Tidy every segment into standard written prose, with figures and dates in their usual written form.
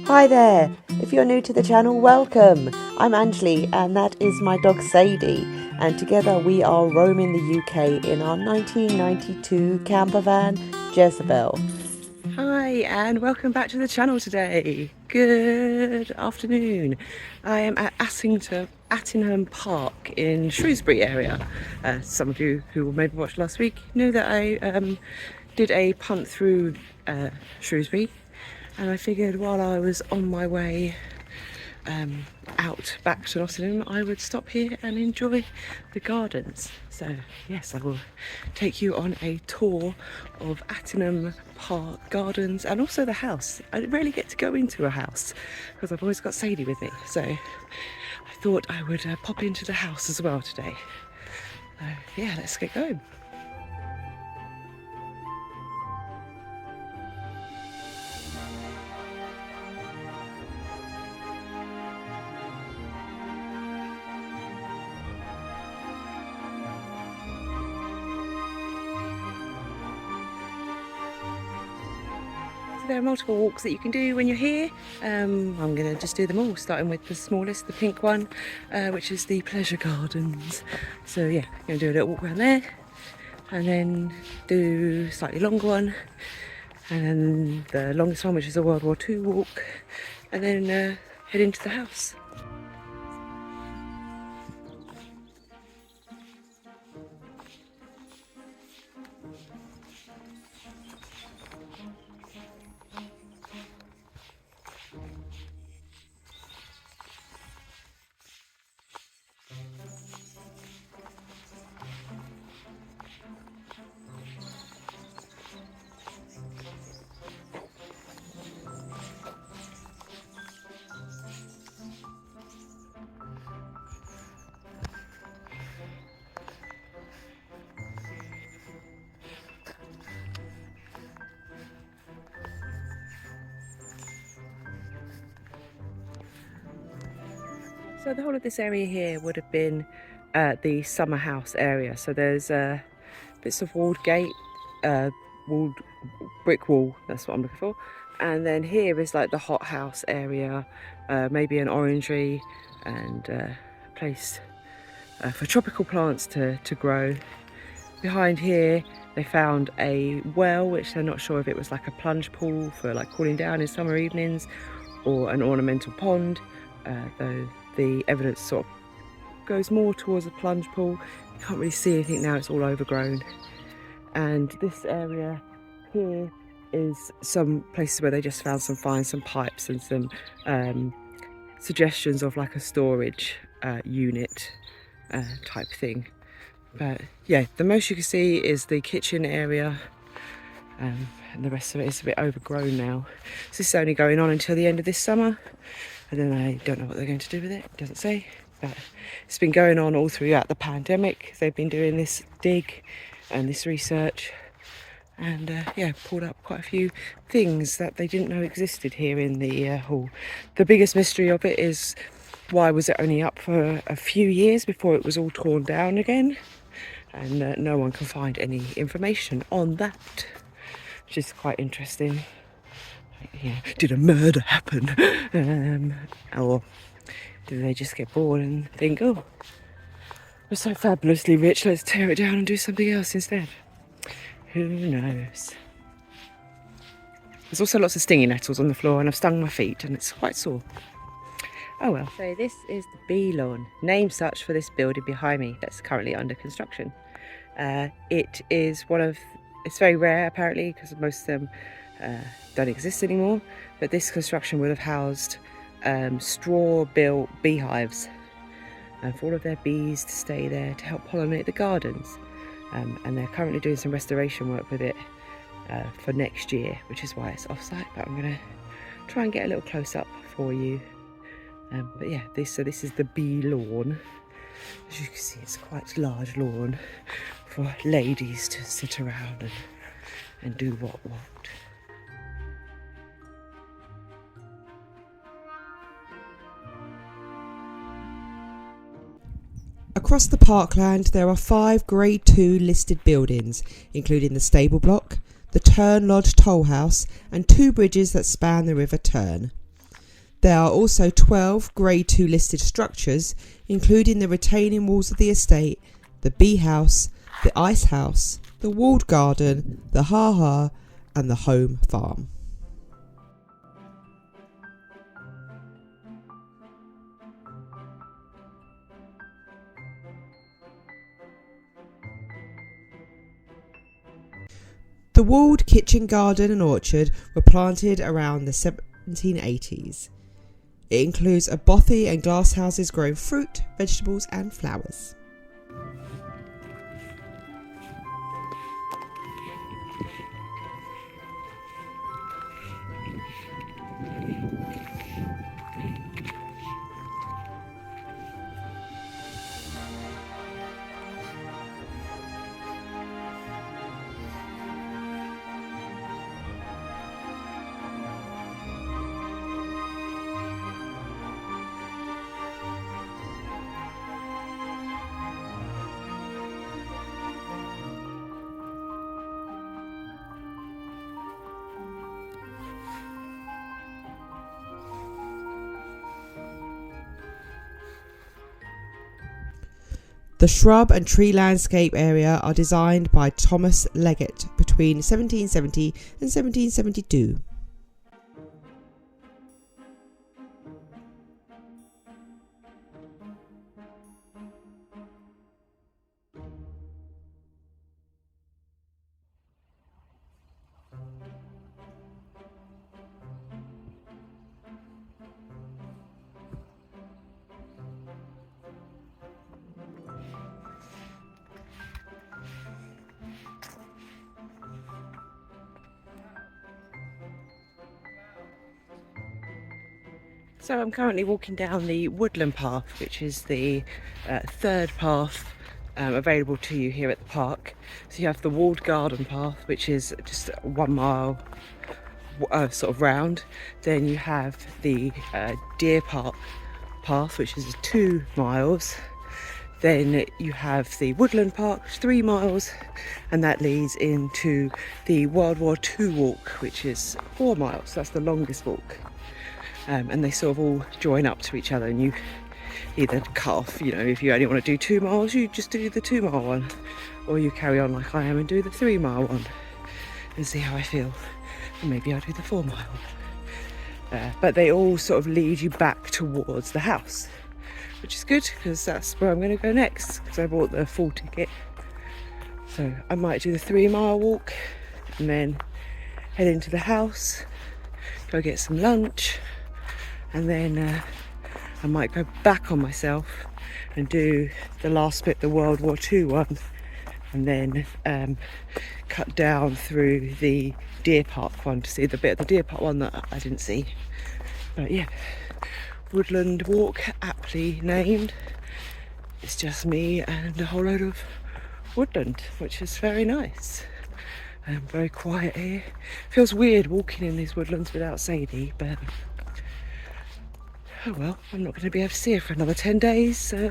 Hi there, if you're new to the channel, welcome. I'm Anjuli and that is my dog Sadie, and together we are roaming the UK in our 1992 campervan Jezebel. Hi and welcome back to the channel today. Good afternoon. I am at Attingham Park in Shrewsbury area. Some of you who maybe watched last week knew that I did a punt through Shrewsbury, and I figured while I was on my way out back to Nottingham, I would stop here and enjoy the gardens. So yes, I will take you on a tour of Attingham Park gardens and also the house. I rarely get to go into a house because I've always got Sadie with me, so I thought I would pop into the house as well today. So yeah, let's get going. There are multiple walks that you can do when you're here. I'm going to just do them all, starting with the smallest, the pink one, which is the pleasure gardens. So yeah, I'm going to do a little walk around there, and then do a slightly longer one, and then the longest one, which is a World War II walk, and then head into the house. So the whole of this area here would have been the summer house area. So there's bits of walled gate, walled brick wall, that's what I'm looking for. And then here is like the hot house area, maybe an orangery, and a place for tropical plants to grow. Behind here they found a well, which they're not sure if it was like a plunge pool for like cooling down in summer evenings or an ornamental pond, though the evidence sort of goes more towards a plunge pool. You can't really see anything now, it's all overgrown. And this area here is some places where they just found some pipes and some suggestions of like a storage unit type thing. But yeah, the most you can see is the kitchen area, and the rest of it is a bit overgrown now. So this is only going on until the end of this summer, and then I don't know what they're going to do with it, doesn't say. But it's been going on all throughout the pandemic. They've been doing this dig and this research, and yeah, pulled up quite a few things that they didn't know existed here in the hall. The biggest mystery of it is, why was it only up for a few years before it was all torn down again? And no one can find any information on that, which is quite interesting. Yeah, did a murder happen? Or did they just get bored and think, oh, we're so fabulously rich, let's tear it down and do something else instead? Who knows? There's also lots of stinging nettles on the floor, and I've stung my feet and it's quite sore. Oh well. So this is the bee lawn, named such for this building behind me that's currently under construction. It is it's very rare apparently, because most of them don't exist anymore, but this construction would have housed straw-built beehives for all of their bees to stay there to help pollinate the gardens, and they're currently doing some restoration work with it for next year, which is why it's off-site, but I'm going to try and get a little close-up for you. But yeah, this is the bee lawn. As you can see, it's quite a large lawn for ladies to sit around and do what. Across the parkland there are 5 Grade 2 listed buildings, including the stable block, the Turn Lodge toll house and 2 bridges that span the River Turn. There are also 12 Grade 2 listed structures, including the retaining walls of the estate, the bee house, the ice house, the walled garden, the ha-ha and the home farm. The walled kitchen garden and orchard were planted around the 1780s. It includes a bothy and glass houses growing fruit, vegetables and flowers. The shrub and tree landscape area are designed by Thomas Leggett between 1770 and 1772. So I'm currently walking down the woodland path, which is the third path available to you here at the park. So you have the walled garden path, which is just 1 mile sort of round. Then you have the deer park path, which is 2 miles. Then you have the woodland park, 3 miles, and that leads into the World War II walk, which is 4 miles. That's the longest walk. And they sort of all join up to each other, and you either cut off, you know, if you only want to do 2 miles, you just do the 2 mile one, or you carry on like I am and do the 3 mile one and see how I feel, and maybe I'll do the 4 mile. But they all sort of lead you back towards the house, which is good because that's where I'm going to go next, because I bought the full ticket. So I might do the 3 mile walk and then head into the house, go get some lunch, and then I might go back on myself and do the last bit, the World War II one, and then cut down through the deer park one to see the bit of the deer park one that I didn't see. But yeah, woodland walk, aptly named. It's just me and a whole load of woodland, which is very nice. Very quiet here. Feels weird walking in these woodlands without Sadie, but oh well, I'm not going to be able to see her for another 10 days, so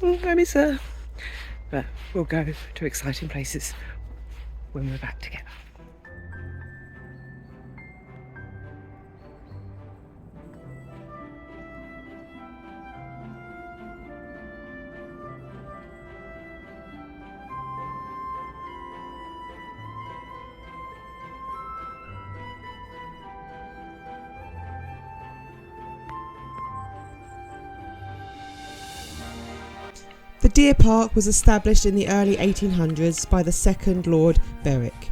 I miss her. But we'll go to exciting places when we're back together. The deer park was established in the early 1800s by the second Lord Berwick,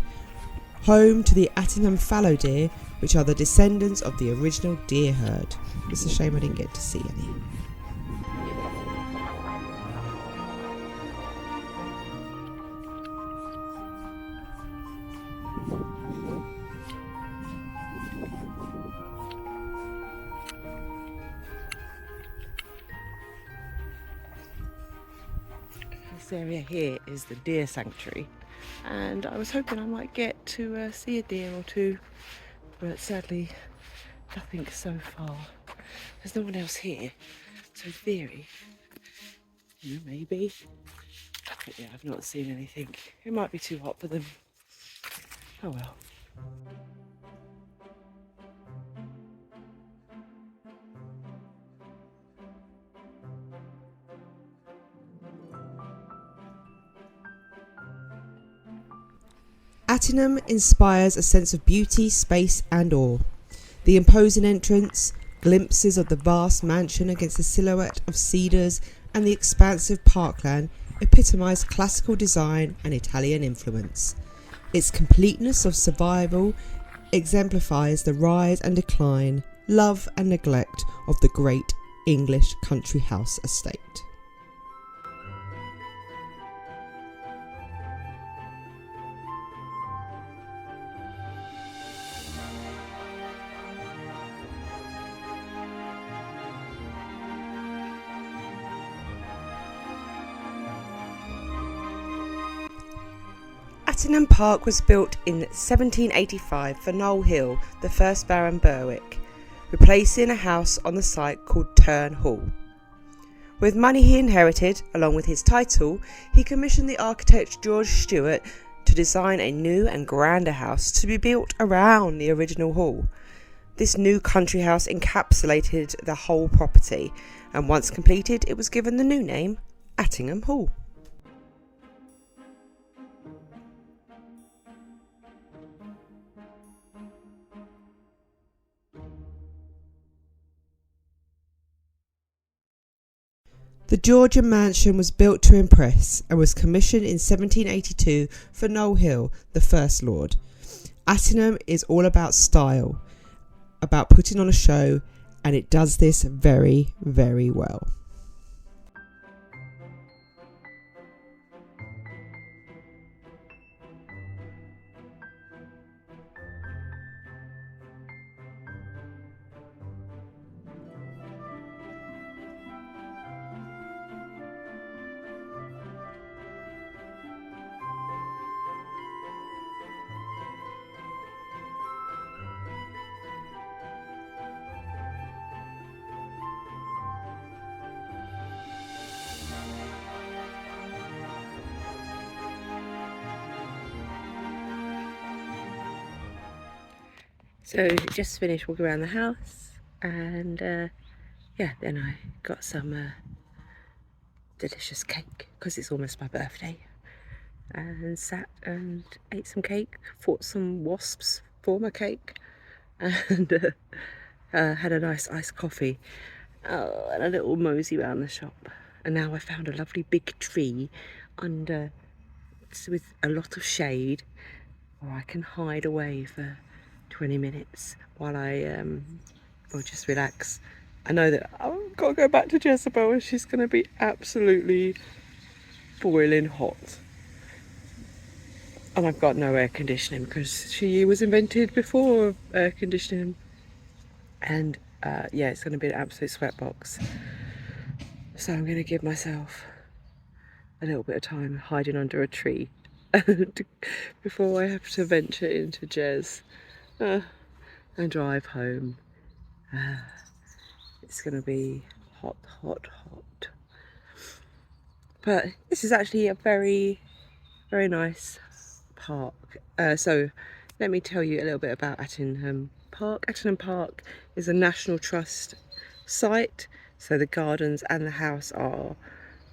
home to the Attingham fallow deer, which are the descendants of the original deer herd. It's a shame I didn't get to see any. This area here is the deer sanctuary, and I was hoping I might get to see a deer or two, but sadly nothing so far. There's no one else here, so in theory, you know, maybe. But yeah, I've not seen anything. It might be too hot for them. Oh well. Attingham inspires a sense of beauty, space and awe. The imposing entrance, glimpses of the vast mansion against the silhouette of cedars and the expansive parkland epitomise classical design and Italian influence. Its completeness of survival exemplifies the rise and decline, love and neglect of the great English country house estate. Attingham Park was built in 1785 for Noel Hill, the first Baron Berwick, replacing a house on the site called Turn Hall. With money he inherited, along with his title, he commissioned the architect George Stewart to design a new and grander house to be built around the original hall. This new country house encapsulated the whole property, and once completed it was given the new name Attingham Hall. The Georgian mansion was built to impress and was commissioned in 1782 for Noel Hill, the First Lord. Attingham is all about style, about putting on a show, and it does this very, very well. So just finished walking around the house, and yeah, then I got some delicious cake because it's almost my birthday, and sat and ate some cake, fought some wasps for my cake, and had a nice iced coffee, and a little mosey around the shop. And now I found a lovely big tree under with a lot of shade where I can hide away for 20 minutes while I will just relax. I know that I've got to go back to Jezebel and she's going to be absolutely boiling hot. And I've got no air conditioning because she was invented before air conditioning. And yeah, it's going to be an absolute sweatbox. So I'm going to give myself a little bit of time hiding under a tree before I have to venture into Jez and drive home. It's going to be hot, hot, hot. But this is actually a very, very nice park. So let me tell you a little bit about Attingham Park. Attingham Park is a National Trust site, so the gardens and the house are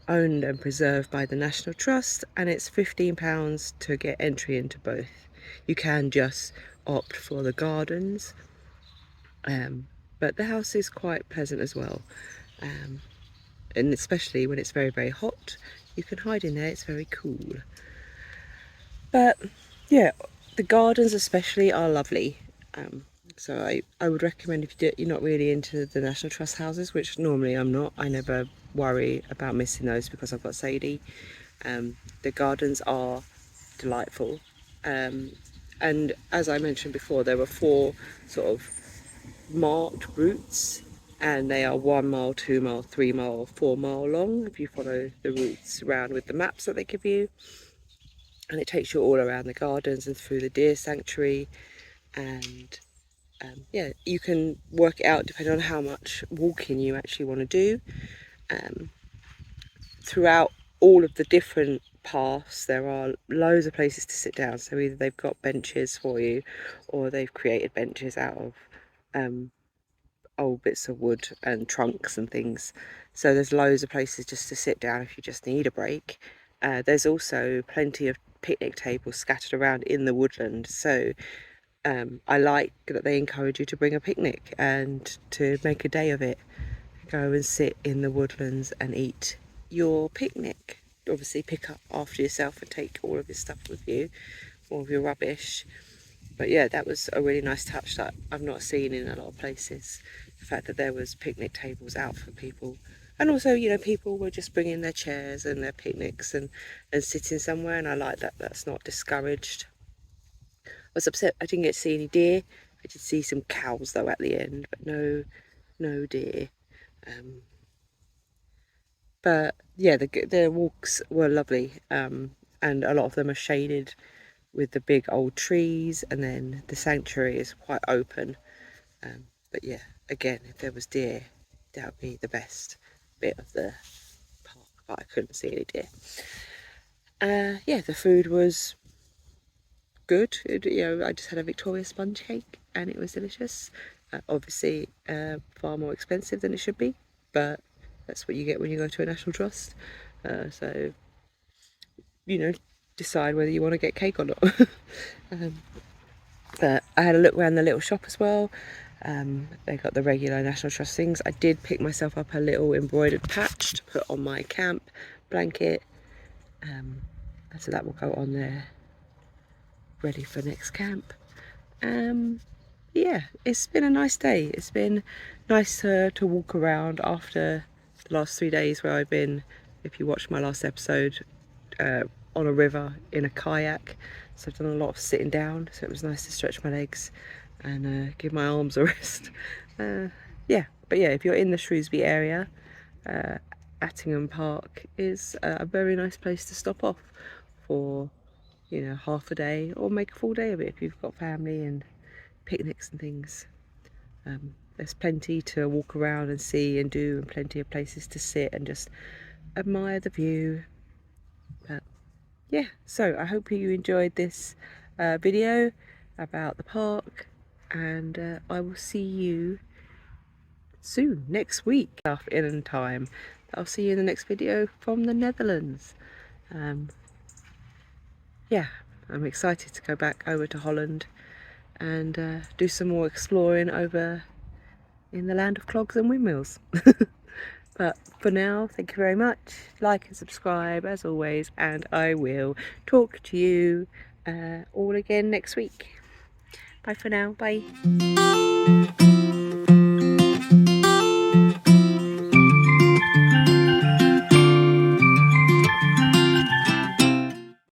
owned and preserved by the National Trust, and it's £15 to get entry into both. You can just opt for the gardens, but the house is quite pleasant as well, and especially when it's very, very hot, you can hide in there. It's very cool. But yeah, the gardens especially are lovely. So I would recommend, if you're not really into the National Trust houses, which normally I'm not, I never worry about missing those because I've got Sadie. The gardens are delightful. And as I mentioned before, there were 4 sort of marked routes, and they are 1 mile, 2 mile, 3 mile, 4 mile long if you follow the routes around with the maps that they give you. And it takes you all around the gardens and through the deer sanctuary, and yeah, you can work it out depending on how much walking you actually want to do. Throughout all of the different paths, there are loads of places to sit down. So either they've got benches for you, or they've created benches out of old bits of wood and trunks and things. So there's loads of places just to sit down if you just need a break. There's also plenty of picnic tables scattered around in the woodland. So I like that they encourage you to bring a picnic and to make a day of it. Go and sit in the woodlands and eat your picnic. Obviously pick up after yourself and take all of your stuff with you, all of your rubbish. But yeah, that was a really nice touch that I've not seen in a lot of places. The fact that there was picnic tables out for people. And also, you know, people were just bringing their chairs and their picnics and sitting somewhere, and I like that that's not discouraged. I was upset I didn't get to see any deer. I did see some cows though at the end, but no deer. But yeah, the walks were lovely, and a lot of them are shaded with the big old trees, and then the sanctuary is quite open. But yeah, again, if there was deer, that would be the best bit of the park, but I couldn't see any deer. Yeah, the food was good. I just had a Victoria sponge cake and it was delicious. Obviously far more expensive than it should be, but that's what you get when you go to a National Trust. So decide whether you want to get cake or not. But I had a look around the little shop as well. They got the regular National Trust things. I did pick myself up a little embroidered patch to put on my camp blanket, so that will go on there ready for next camp. Yeah, it's been a nice day. It's been nice to walk around after the last 3 days where I've been, if you watched my last episode, on a river in a kayak. So I've done a lot of sitting down, so it was nice to stretch my legs and give my arms a rest. Yeah, but yeah, if you're in the Shrewsbury area, Attingham Park is a very nice place to stop off for half a day, or make a full day of it if you've got family and picnics and things. There's plenty to walk around and see and do, and plenty of places to sit and just admire the view. But yeah, so I hope you enjoyed this video about the park, and I will see you soon, next week, in time. I'll see you in the next video from the Netherlands. Yeah, I'm excited to go back over to Holland and do some more exploring over in the land of clogs and windmills. But for now, thank you very much. Like and subscribe as always, and I will talk to you all again next week. Bye for now. Bye.